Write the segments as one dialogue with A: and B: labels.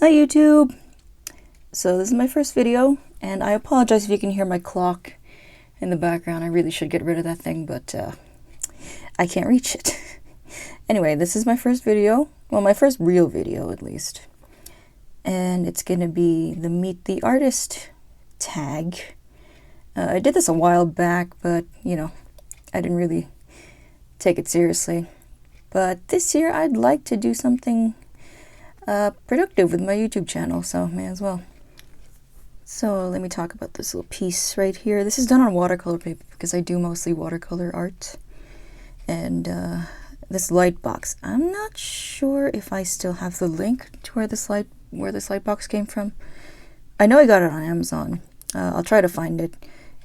A: Hi YouTube! So this is my first video, and I apologize if you can hear my clock in the background. I really should get rid of that thing, but I can't reach it. Anyway, this is my first video. Well, my first real video, at least. And it's gonna be the Meet the Artist tag. I did this a while back, but, you know, I didn't really take it seriously. But this year, I'd like to do something productive with my YouTube channel, so may as well. So let me talk about this little piece right here. This is done on watercolor paper because I do mostly watercolor art. And this light box, I'm not sure if I still have the link to where this light box came from. I know I got it on Amazon. I'll try to find it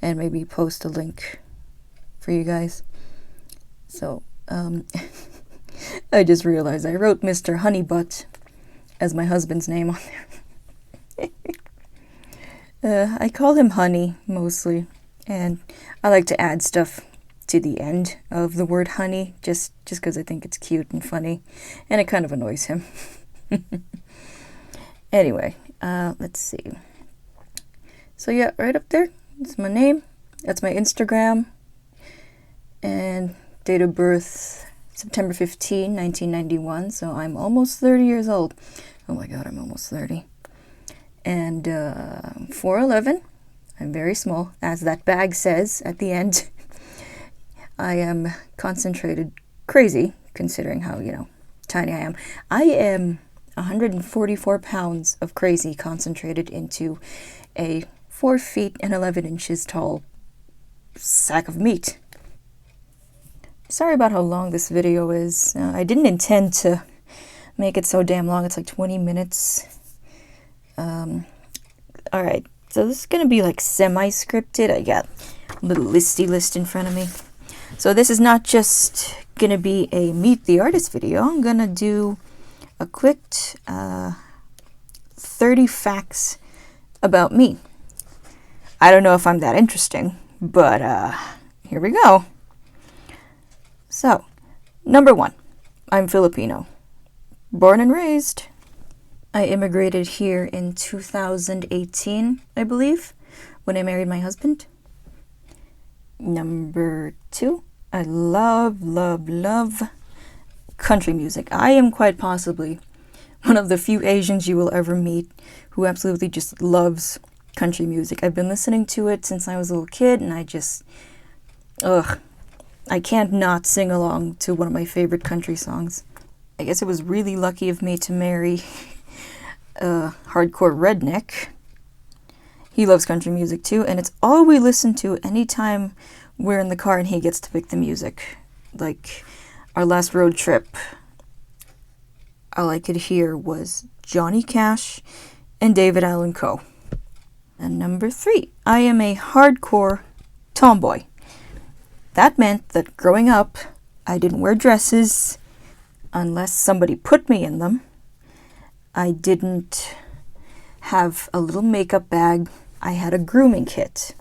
A: and maybe post a link for you guys. So I just realized I wrote Mr. Honeybutt as my husband's name on there. I call him Honey mostly, and I like to add stuff to the end of the word honey just because I think it's cute and funny, and it kind of annoys him. Anyway, let's see. So yeah, right up there, that's my name, that's my Instagram, and date of birth September 15, 1991, so I'm almost 30 years old. Oh my god, I'm almost 30. And 4'11", I'm very small, as that bag says at the end. I am concentrated crazy, considering how, you know, tiny I am. I am 144 pounds of crazy concentrated into a 4 feet and 11 inches tall sack of meat. Sorry about how long this video is. I didn't intend to make it so damn long. It's like 20 minutes. Alright, so this is going to be like semi-scripted. I got a little listy list in front of me. So this is not just going to be a Meet the Artist video. I'm going to do a quick 30 facts about me. I don't know if I'm that interesting, but here we go. So, number 1, I'm Filipino. Born and raised. I immigrated here in 2018, I believe, when I married my husband. Number 2, I love country music. I am quite possibly one of the few Asians you will ever meet who absolutely just loves country music. I've been listening to it since I was a little kid, and I just, I can't not sing along to one of my favorite country songs. I guess it was really lucky of me to marry a hardcore redneck. He loves country music too, and it's all we listen to anytime we're in the car and he gets to pick the music. Like our last road trip, all I could hear was Johnny Cash and David Allan Coe. And number 3, I am a hardcore tomboy. That meant that growing up, I didn't wear dresses unless somebody put me in them. I didn't have a little makeup bag. I had a grooming kit.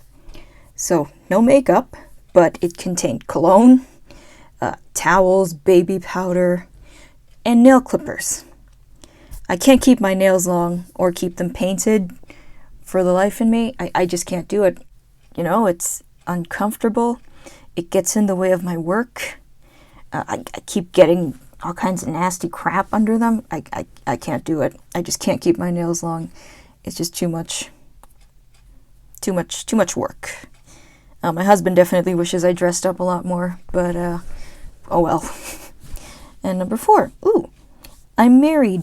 A: So, no makeup, but it contained cologne, towels, baby powder, and nail clippers. I can't keep my nails long or keep them painted for the life in me. I just can't do it. You know, it's uncomfortable. It gets in the way of my work. I keep getting all kinds of nasty crap under them. I can't do it. I just can't keep my nails long. It's just too much work. My husband definitely wishes I dressed up a lot more, but oh well. And number 4, I'm married.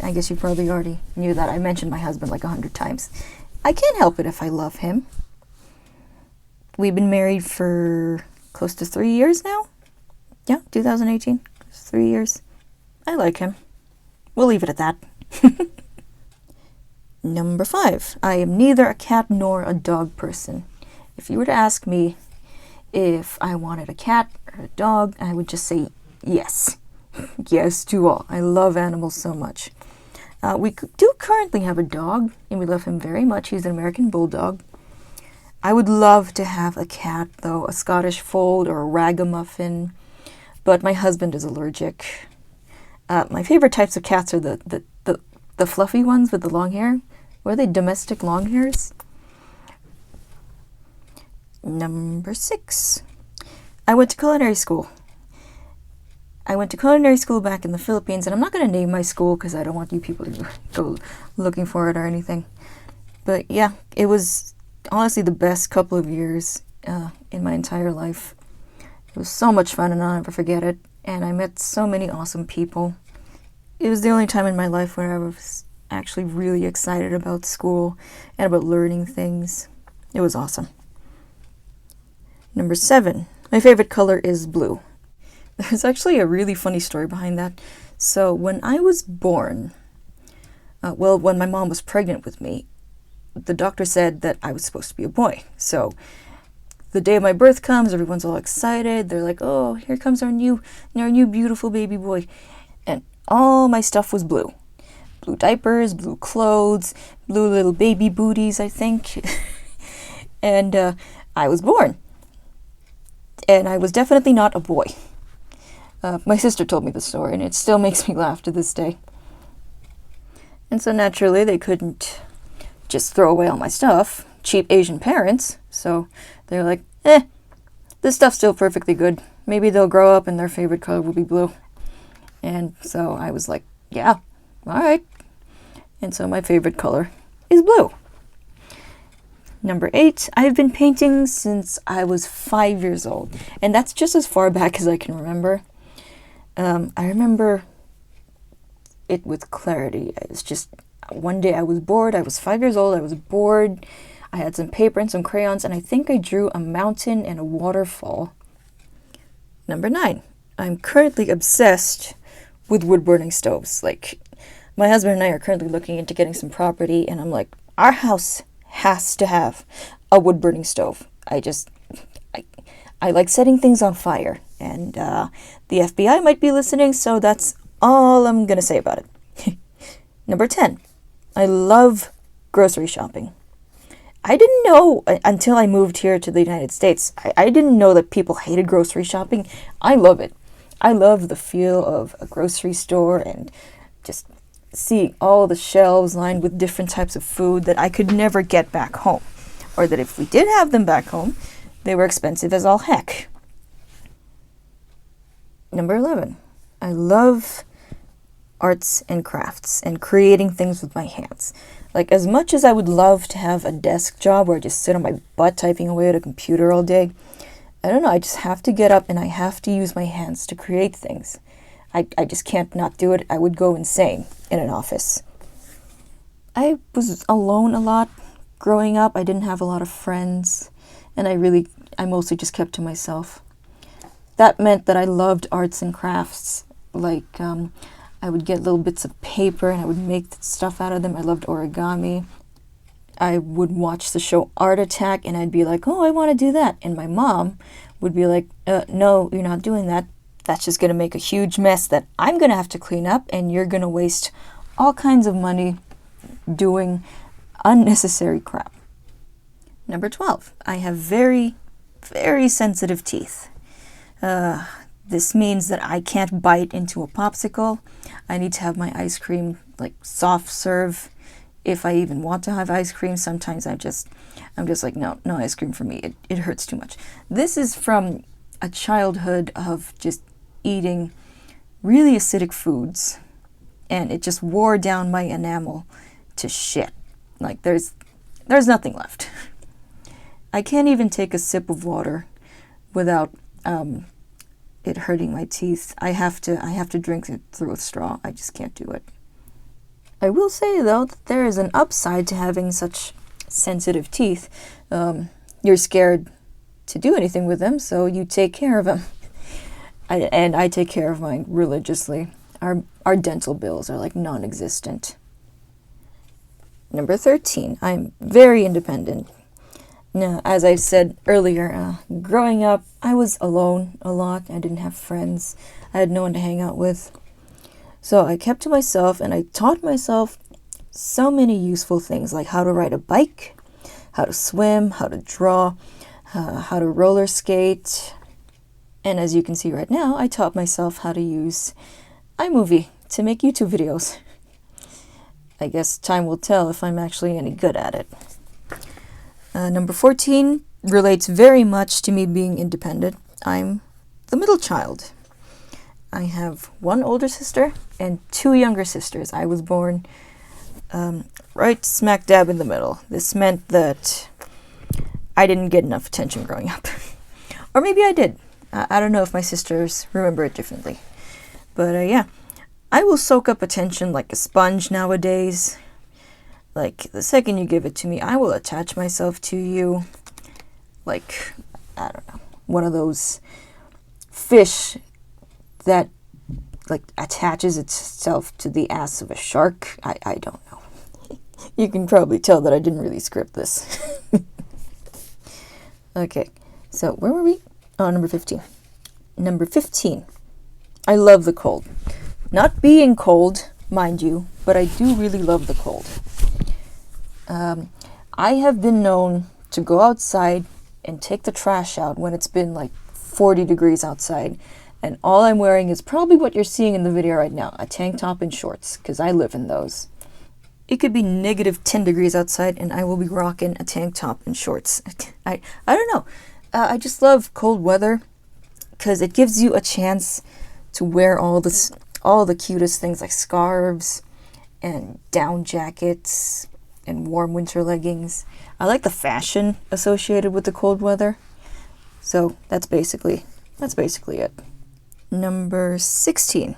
A: I guess you probably already knew that. I mentioned my husband like 100 times. I can't help it if I love him. We've been married for close to 3 years now. Yeah, 2018. 3 years. I like him. We'll leave it at that. Number 5. I am neither a cat nor a dog person. If you were to ask me if I wanted a cat or a dog, I would just say yes. Yes to all. I love animals so much. We do currently have a dog, and we love him very much. He's an American Bulldog. I would love to have a cat, though, a Scottish Fold or a Ragamuffin, but my husband is allergic. My favorite types of cats are the the fluffy ones with the long hair. Were they domestic long hairs? Number 6. I went to culinary school. I went to culinary school back in the Philippines, and I'm not going to name my school because I don't want you people to go looking for it or anything. But yeah, it was honestly the best couple of years in my entire life. It was so much fun, and I'll never forget it. And I met so many awesome people. It was the only time in my life where I was actually really excited about school and about learning things. It was awesome. Number 7. My favorite color is blue. There's actually a really funny story behind that. So when I was born, when my mom was pregnant with me, the doctor said that I was supposed to be a boy. So the day of my birth comes, everyone's all excited. They're like, "Oh, here comes our new beautiful baby boy." And all my stuff was blue. Blue diapers, blue clothes, blue little baby booties, I think. And I was born. And I was definitely not a boy. My sister told me the story, and it still makes me laugh to this day. And so naturally, they couldn't just throw away all my stuff. Cheap Asian parents. So they're like, this stuff's still perfectly good. Maybe they'll grow up and their favorite color will be blue. And so I was like, yeah, all right. And so my favorite color is blue. Number 8, I've been painting since I was 5 years old. And that's just as far back as I can remember. I remember it with clarity. It was just one day I was bored. I was 5 years old. I was bored. I had some paper and some crayons, and I think I drew a mountain and a waterfall. Number 9, I'm currently obsessed with wood-burning stoves. Like, my husband and I are currently looking into getting some property, and I'm like, our house has to have a wood-burning stove. I like setting things on fire, and the FBI might be listening, so that's all I'm going to say about it. Number 10, I love grocery shopping. I didn't know until I moved here to the United States. I didn't know that people hated grocery shopping. I love it. I love the feel of a grocery store and just see all the shelves lined with different types of food that I could never get back home. Or that if we did have them back home, they were expensive as all heck. Number 11, I love arts and crafts and creating things with my hands. Like, as much as I would love to have a desk job where I just sit on my butt typing away at a computer all day, I don't know, I just have to get up and I have to use my hands to create things. I just can't not do it. I would go insane in an office. I was alone a lot growing up. I didn't have a lot of friends, and I mostly just kept to myself. That meant that I loved arts and crafts. Like, I would get little bits of paper and I would make stuff out of them. I loved origami. I would watch the show Art Attack and I'd be like, oh, I want to do that. And my mom would be like, no, you're not doing that. That's just going to make a huge mess that I'm going to have to clean up, and you're going to waste all kinds of money doing unnecessary crap. Number 12, I have very, very sensitive teeth. This means that I can't bite into a popsicle. I need to have my ice cream like soft serve. If I even want to have ice cream, sometimes I'm just like, no ice cream for me. It hurts too much. This is from a childhood of just eating really acidic foods, and it just wore down my enamel to shit. Like, there's nothing left. I can't even take a sip of water without it hurting my teeth. I have to drink it through a straw. I just can't do it. I will say, though, that there is an upside to having such sensitive teeth. You're scared to do anything with them, so you take care of them. I take care of mine religiously. Our dental bills are like non-existent. Number 13, I'm very independent. Now, as I said earlier, growing up, I was alone a lot. I didn't have friends. I had no one to hang out with. So I kept to myself, and I taught myself so many useful things, like how to ride a bike, how to swim, how to draw, how to roller skate. And as you can see right now, I taught myself how to use iMovie to make YouTube videos. I guess time will tell if I'm actually any good at it. Number 14 relates very much to me being independent. I'm the middle child. I have one older sister and two younger sisters. I was born right smack dab in the middle. This meant that I didn't get enough attention growing up. Or maybe I did. I don't know if my sisters remember it differently. But yeah, I will soak up attention like a sponge nowadays. Like, the second you give it to me, I will attach myself to you. Like, I don't know, one of those fish that, like, attaches itself to the ass of a shark. I don't know. You can probably tell that I didn't really script this. Okay, so where were we? Oh, number 15. Number 15. I love the cold. Not being cold, mind you, but I do really love the cold. I have been known to go outside and take the trash out when it's been like 40 degrees outside, and all I'm wearing is probably what you're seeing in the video right now, a tank top and shorts, because I live in those. It could be negative 10 degrees outside and I will be rocking a tank top and shorts. I don't know. I just love cold weather because it gives you a chance to wear all the cutest things like scarves and down jackets and warm winter leggings. I like the fashion associated with the cold weather. So that's basically it. Number 16.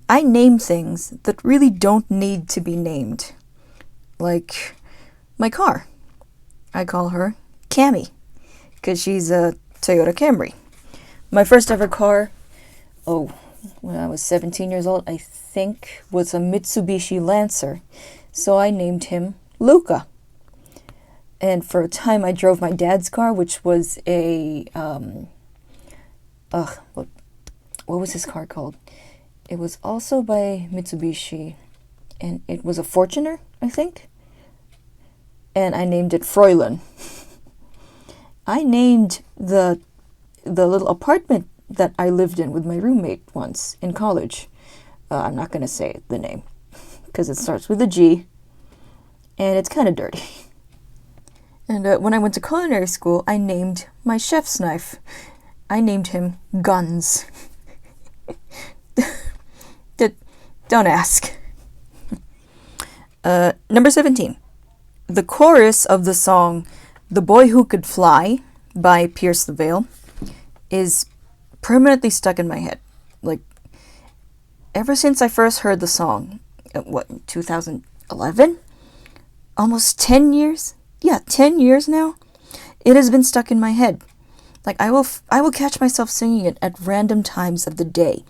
A: I name things that really don't need to be named. Like my car. I call her Cammy because she's a Toyota Camry. My first ever car, when I was 17 years old, I think, was a Mitsubishi Lancer. So I named him Luca. And for a time I drove my dad's car, which was a, what was his car called? It was also by Mitsubishi, and it was a Fortuner, I think. And I named it Fräulein. I named the little apartment that I lived in with my roommate once in college. I'm not going to say the name, because it starts with a G, and it's kind of dirty. And when I went to culinary school, I named my chef's knife. I named him Guns. Don't ask. Number 17. The chorus of the song The Boy Who Could Fly by Pierce the Veil is permanently stuck in my head. Like, ever since I first heard the song, 2011? Almost 10 years? Yeah, 10 years now? It has been stuck in my head. Like, I will catch myself singing it at random times of the day.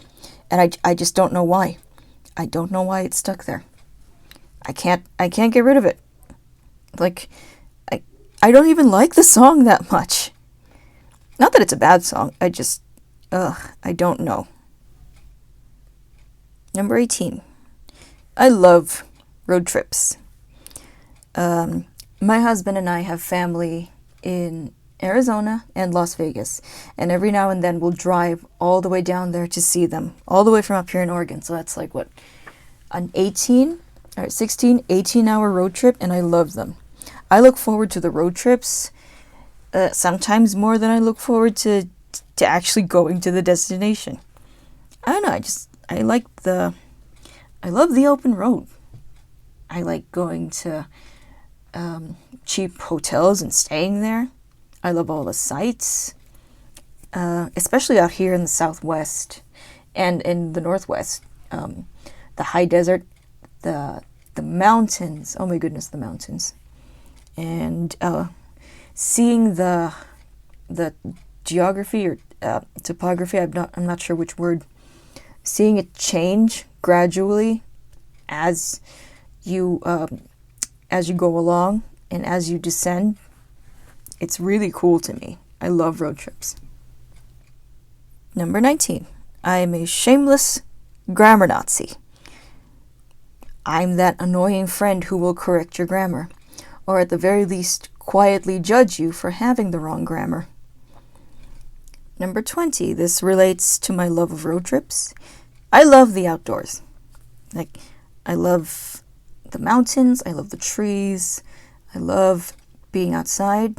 A: And I just don't know why. I don't know why it's stuck there. I can't get rid of it. Like, I don't even like the song that much. Not that it's a bad song. I don't know. Number 18. I love road trips. My husband and I have family in Arizona and Las Vegas, and every now and then we'll drive all the way down there to see them, all the way from up here in Oregon. So that's like what, an 18-hour road trip, and I love them. I look forward to the road trips sometimes more than I look forward to actually going to the destination. I don't know, I love the open road. I like going to cheap hotels and staying there. I love all the sights, especially out here in the Southwest and in the Northwest. The high desert, the mountains. Oh my goodness, the mountains, and seeing the geography or topography. I'm not sure which word. Seeing it change gradually as you go along and as you descend. It's really cool to me. I love road trips. Number 19. I am a shameless grammar Nazi. I'm that annoying friend who will correct your grammar, or at the very least, quietly judge you for having the wrong grammar. Number 20. This relates to my love of road trips. I love the outdoors. Like, I love the mountains. I love the trees. I love being outside.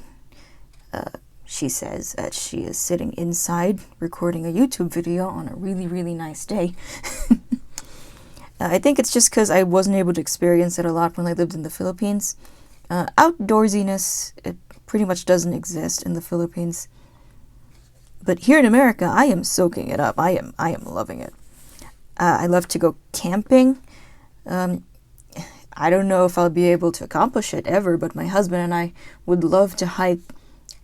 A: She says that she is sitting inside recording a YouTube video on a really, really nice day. I think it's just because I wasn't able to experience it a lot when I lived in the Philippines. Outdoorsiness, it pretty much doesn't exist in the Philippines. But here in America, I am soaking it up. I am loving it. I love to go camping. I don't know if I'll be able to accomplish it ever, but my husband and I would love to hike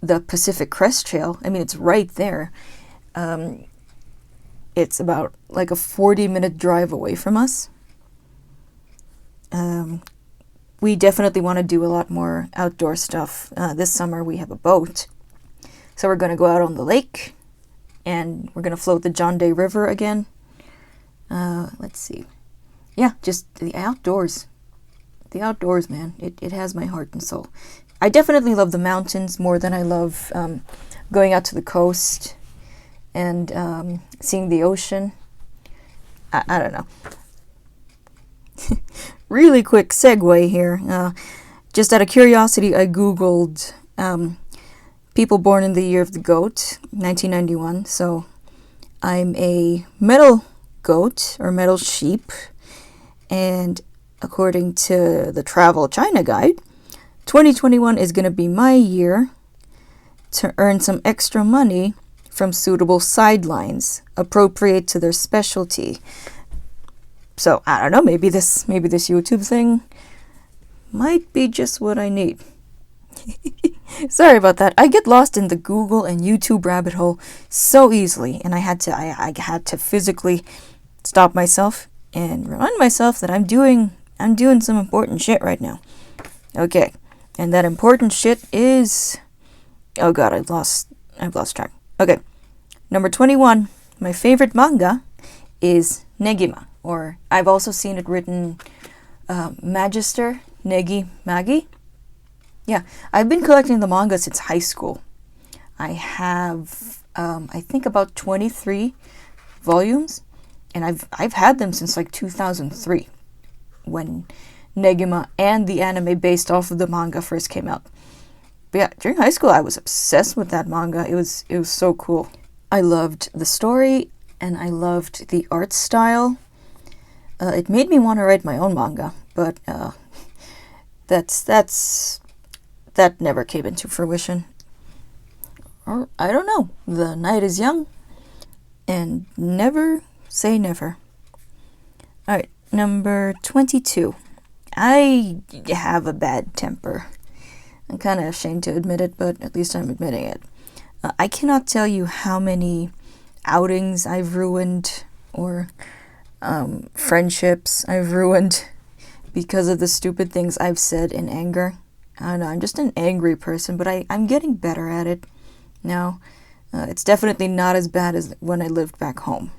A: the Pacific Crest Trail. I mean, it's right there. It's about like a 40-minute drive away from us. We definitely want to do a lot more outdoor stuff. This summer we have a boat. So we're going to go out on the lake, and we're going to float the John Day River again. Let's see. Yeah, just the outdoors. The outdoors, man. It has my heart and soul. I definitely love the mountains more than I love going out to the coast and seeing the ocean. I don't know. Really quick segue here. Just out of curiosity, I Googled people born in the year of the goat, 1991. So I'm a metal goat or metal sheep. And according to the Travel China Guide, 2021 is going to be my year to earn some extra money from suitable sidelines appropriate to their specialty. So, I don't know, maybe this YouTube thing might be just what I need. Sorry about that. I get lost in the Google and YouTube rabbit hole so easily, and I had to physically stop myself and remind myself that I'm doing some important shit right now. Okay. And that important shit is... Oh god, I've lost track. Okay. Number 21. My favorite manga is Negima. Or I've also seen it written Magister, Negi, Magi. Yeah. I've been collecting the manga since high school. I have, I think about 23 volumes. And I've had them since like 2003. When Negima and the anime based off of the manga first came out. But yeah, during high school I was obsessed with that manga. It was so cool. I loved the story and I loved the art style. It made me want to write my own manga, but that never came into fruition. Or I don't know. The night is young, and never say never. All right, number 22. I have a bad temper. I'm kind of ashamed to admit it, but at least I'm admitting it. I cannot tell you how many outings I've ruined or friendships I've ruined because of the stupid things I've said in anger. I don't know, I'm just an angry person, but I'm getting better at it now. It's definitely not as bad as when I lived back home.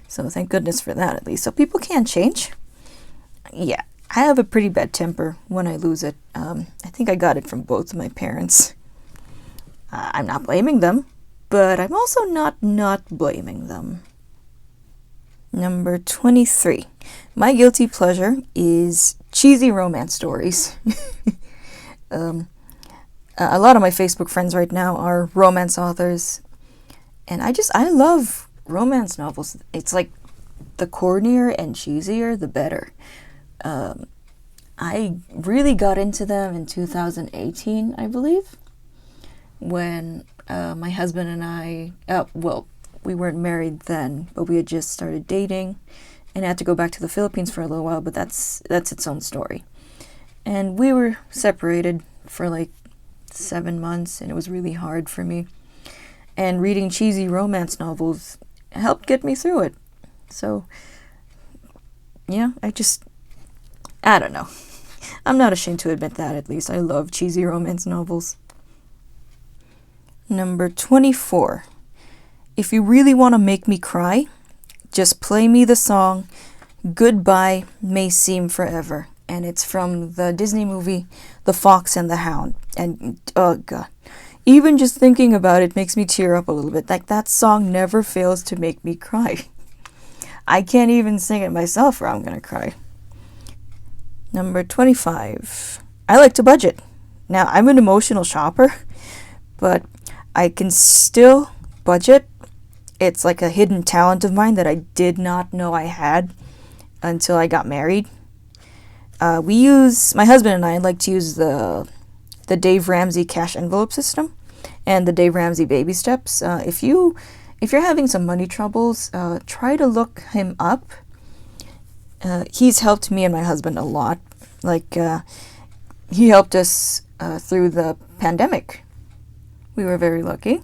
A: So thank goodness for that, at least. So people can change. Yeah, I have a pretty bad temper when I lose it. I think I got it from both of my parents. I'm not blaming them, but I'm also not blaming them. Number 23. My guilty pleasure is cheesy romance stories. A lot of my Facebook friends right now are romance authors, and I love romance novels. It's like the cornier and cheesier, the better. I really got into them in 2018, I believe, when my husband and I, we weren't married then, but we had just started dating and had to go back to the Philippines for a little while, but that's its own story. And we were separated for like 7 months, and it was really hard for me. And reading cheesy romance novels helped get me through it. So, yeah, I don't know. I'm not ashamed to admit that, at least. I love cheesy romance novels. Number 24. If you really want to make me cry, just play me the song Goodbye May Seem Forever. And it's from the Disney movie The Fox and the Hound. And, oh god, even just thinking about it makes me tear up a little bit. Like, that song never fails to make me cry. I can't even sing it myself or I'm gonna cry. Number 25. I like to budget. Now, I'm an emotional shopper, but I can still budget. It's like a hidden talent of mine that I did not know I had until I got married. My husband and I like to use the Dave Ramsey cash envelope system and the Dave Ramsey baby steps. If you're having some money troubles, try to look him up. He's helped me and my husband a lot. He helped us through the pandemic. We were very lucky.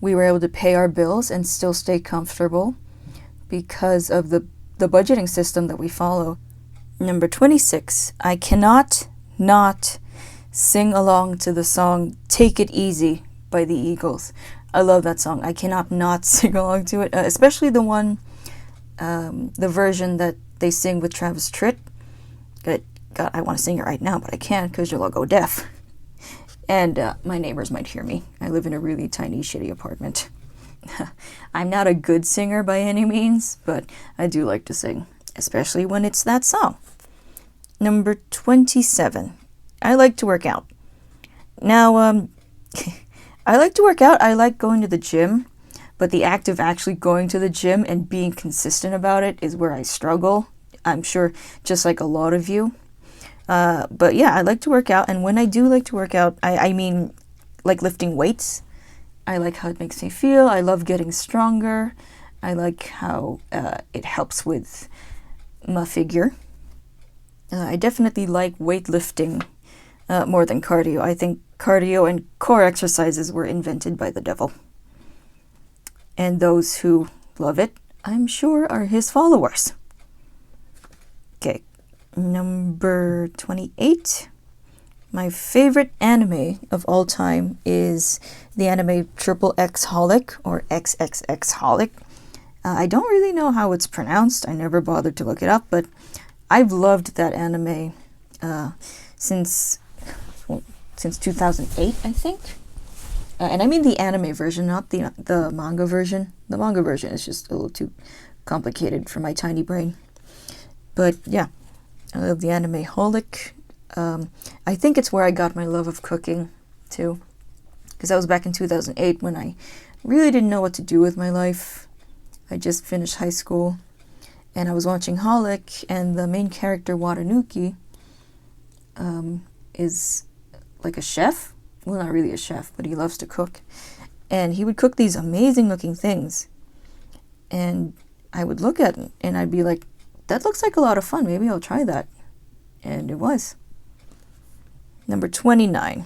A: We were able to pay our bills and still stay comfortable because of the budgeting system that we follow. Number 26. I cannot not sing along to the song Take It Easy by the Eagles. I love that song. I cannot not sing along to it, especially the one, the version that they sing with Travis Tritt. God, I want to sing it right now, but I can't because you'll all go deaf. And my neighbors might hear me. I live in a really tiny, shitty apartment. I'm not a good singer by any means, but I do like to sing, especially when it's that song. Number 27. I like to work out. Now, I like to work out. I like going to the gym, but the act of actually going to the gym and being consistent about it is where I struggle. I'm sure just like a lot of you. But yeah, I like to work out, and when I do like to work out, I mean like lifting weights. I like how it makes me feel. I love getting stronger. I like how it helps with my figure. I definitely like weightlifting more than cardio. I think cardio and core exercises were invented by the devil. And those who love it, I'm sure, are his followers. Okay, number 28. My favorite anime of all time is the anime XXX-holic or XXX-holic. I don't really know how it's pronounced. I never bothered to look it up, but I've loved that anime since 2008, I think. And I mean the anime version, not the manga version. The manga version is just a little too complicated for my tiny brain. But yeah, I love the anime holic. I think it's where I got my love of cooking, too. Because that was back in 2008 when I really didn't know what to do with my life. I just finished high school. And I was watching Holic, and the main character, Watanuki, is like a chef. Well, not really a chef, but he loves to cook. And he would cook these amazing-looking things. And I would look at it, and I'd be like, that looks like a lot of fun. Maybe I'll try that. And it was. Number 29.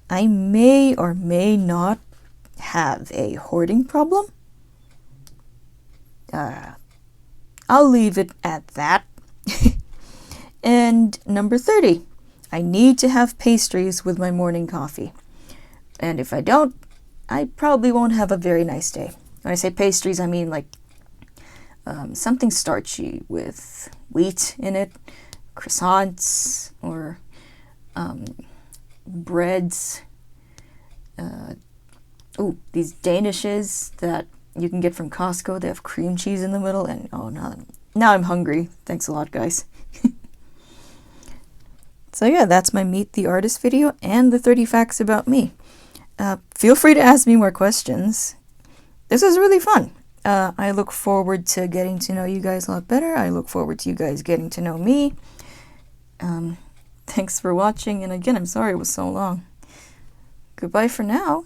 A: I may or may not have a hoarding problem. I'll leave it at that. And number 30. I need to have pastries with my morning coffee. And if I don't, I probably won't have a very nice day. When I say pastries, I mean like something starchy with wheat in it, croissants, or breads. These Danishes that you can get from Costco. They have cream cheese in the middle, and now I'm hungry. Thanks a lot, guys. So yeah, that's my Meet the Artist video and the 30 facts about me. Feel free to ask me more questions. This was really fun. I look forward to getting to know you guys a lot better. I look forward to you guys getting to know me. Thanks for watching, and again, I'm sorry it was so long. Goodbye for now.